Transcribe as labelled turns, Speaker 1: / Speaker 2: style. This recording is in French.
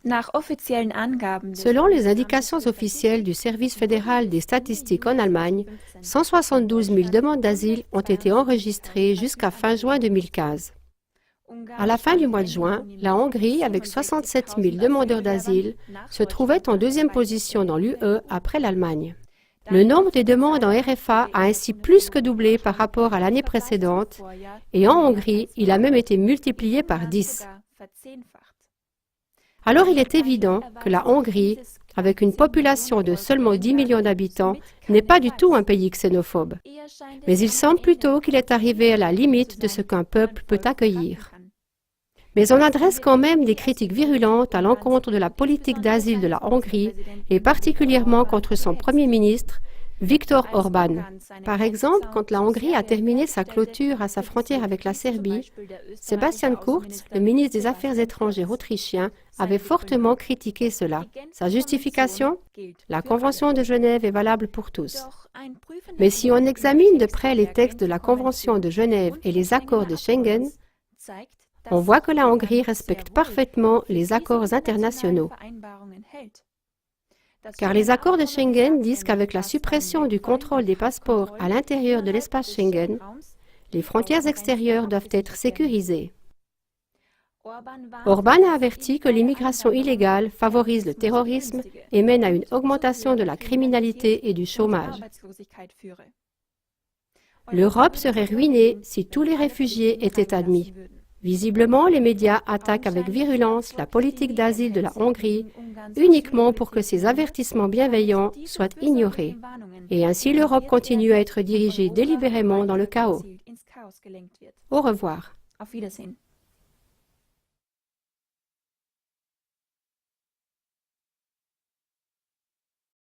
Speaker 1: Selon les indications officielles du Service fédéral des statistiques en Allemagne, 172 000 demandes d'asile ont été enregistrées jusqu'à fin juin 2015. À la fin du mois de juin, la Hongrie, avec 67 000 demandeurs d'asile, se trouvait en deuxième position dans l'UE après l'Allemagne. Le nombre des demandes en RFA a ainsi plus que doublé par rapport à l'année précédente et en Hongrie, il a même été multiplié par 10. Alors il est évident que la Hongrie, avec une population de seulement 10 millions d'habitants, n'est pas du tout un pays xénophobe. Mais il semble plutôt qu'il est arrivé à la limite de ce qu'un peuple peut accueillir. Mais on adresse quand même des critiques virulentes à l'encontre de la politique d'asile de la Hongrie et particulièrement contre son Premier ministre, Viktor Orbán. Par exemple, quand la Hongrie a terminé sa clôture à sa frontière avec la Serbie, Sebastian Kurz, le ministre des Affaires étrangères autrichien, avait fortement critiqué cela. Sa justification? La Convention de Genève est valable pour tous. Mais si on examine de près les textes de la Convention de Genève et les accords de Schengen, on voit que la Hongrie respecte parfaitement les accords internationaux. Car les accords de Schengen disent qu'avec la suppression du contrôle des passeports à l'intérieur de l'espace Schengen, les frontières extérieures doivent être sécurisées. Orbán a averti que l'immigration illégale favorise le terrorisme et mène à une augmentation de la criminalité et du chômage. L'Europe serait ruinée si tous les réfugiés étaient admis. Visiblement, les médias attaquent avec virulence la politique d'asile de la Hongrie uniquement pour que ces avertissements bienveillants soient ignorés. Et ainsi l'Europe continue à être dirigée délibérément dans le chaos. Au revoir.